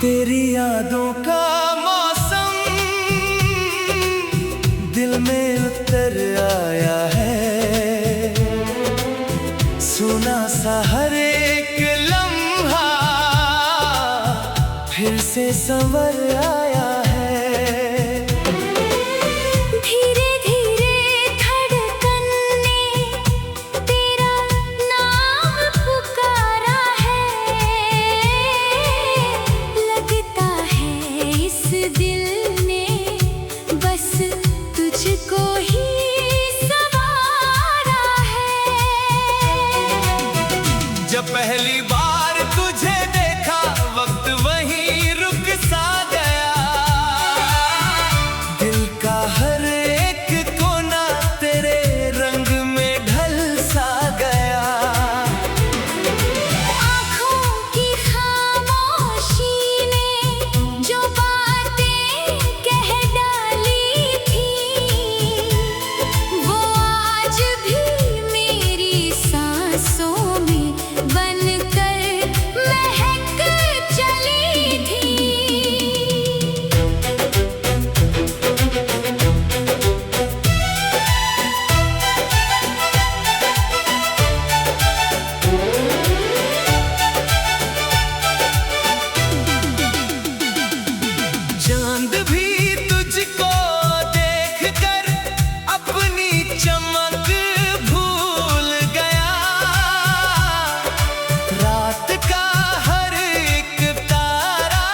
तेरी यादों का मौसम दिल में उतर आया है, सुना सा हर एक लम्हा फिर से संवर आया है। धीरे धीरे धड़कन ने तेरा नाम पुकारा है, लगता है इस दिल ने बस तुझको ही संवारा है। जब पहली बार तुझे देखा वक्त वहीं रुक सा गया, दिल का हर एक कोना तेरे रंग में ढल सा गया। आँखों की खामोशी ने जो बातें कह डाली थी, वो आज भी मेरी सांसों में बनकर महक चली थी। चांद भी तुझको देखकर अपनी चमक भूल गया, रात का हर एक तारा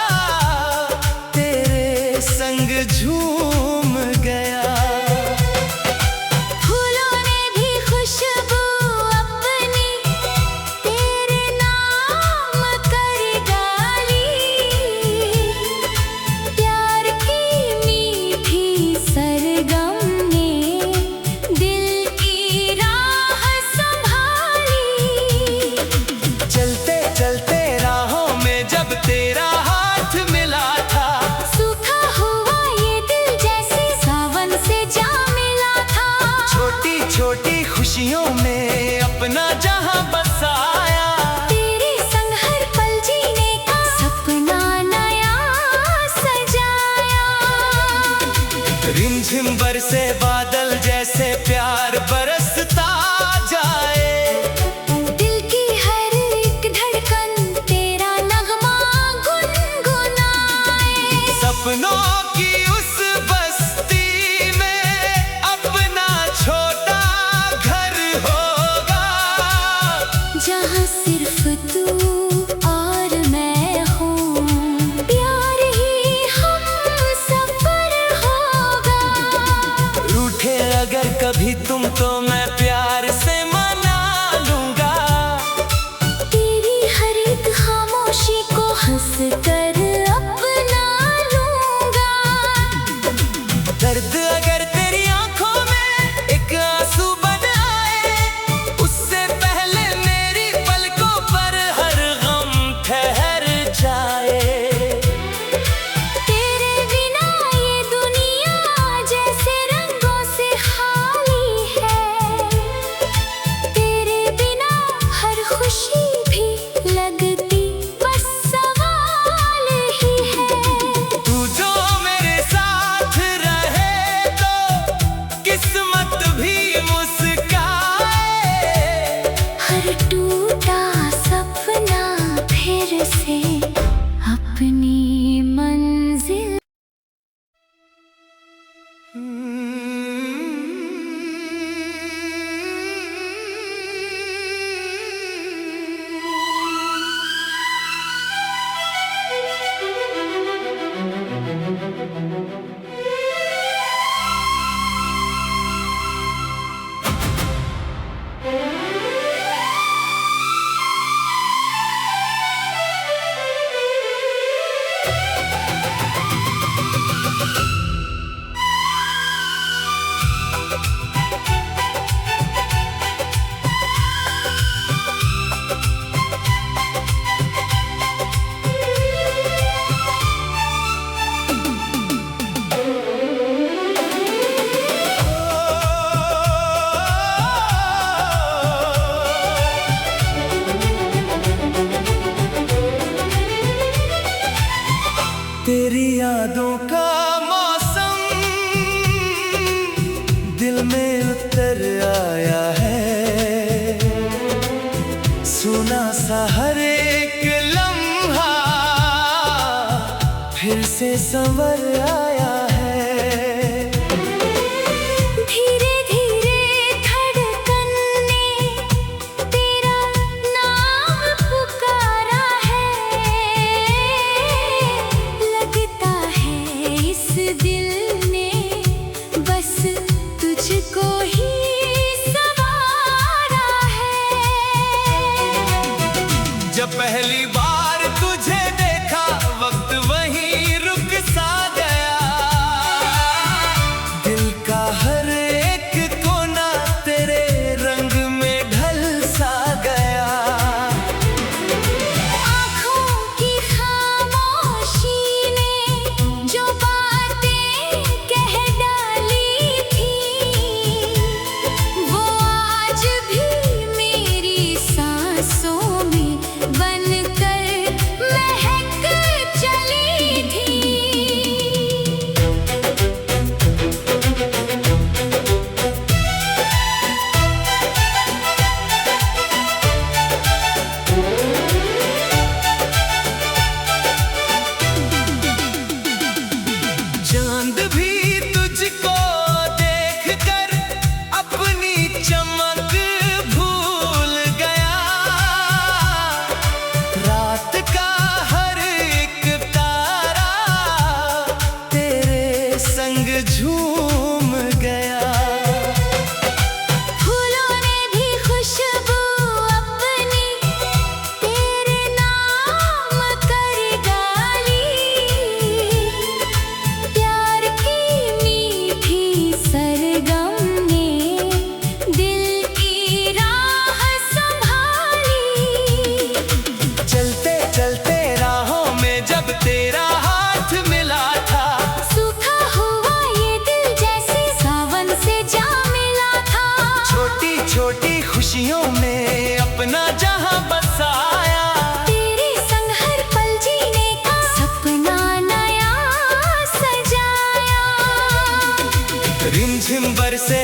तेरे संग झूम गया। फूलों ने भी खुशबू अपनी तेरे नाम कर डाली, प्यार की मीठी सरगम ने दिल की राह संभाली। चलते चलते राहों में जब तेरा हाथ मिला था, सूखा हुआ ये दिल जैसे सावन से जा मिला था। छोटी छोटी खुशियों में अपना जहां बसाया। तेरे संग हर पल जीने का सपना नया सजाया। रिमझिम बरसे बादल जैसे प्यार बरसता जाए, दिल की हर एक धड़कन तेरा नगमा गुनगुनाए। सपनों की उस बस्ती में अपना छोटा घर होगा, जहाँ सिर्फ तू और मैं हूँ, प्यार ही हम सफर होगा। तेरी यादों का मौसम दिल में उतर आया है, सुना सा हर एक लम्हा फिर से संवर आया है। धीरे धीरे धड़कन ने तेरा नाम पुकारा है, लगता है इस दिल ने बस तुझको ही सवारा है। जब पहली बार तुझे देखा वक्त वहीं रुक सा गया, दिल का हर एक कोना तेरे रंग में ढल सा गया। आँखों की खामोशी ने जो बातें कह डाली थी, वो आज भी मेरी सांसों में बनकर महक चली थी। चांद भी तुझको देखकर अपनी चमक भूल गया, रात का हर एक तारा तेरे संग झूम गया। फूलों ने भी खुशबू अपनी तेरे नाम कर डाली, प्यार की मीठी सरगम ने दिल की राह संभाली। चलते चलते राहों में जब तेरा हाथ मिला था, सूखा हुआ ये दिल जैसे सावन से जा मिला था। छोटी छोटी खुशियों में अपना जहां बसाया। तेरे संग हर पल जीने का सपना नया सजाया। रिमझिम बरसे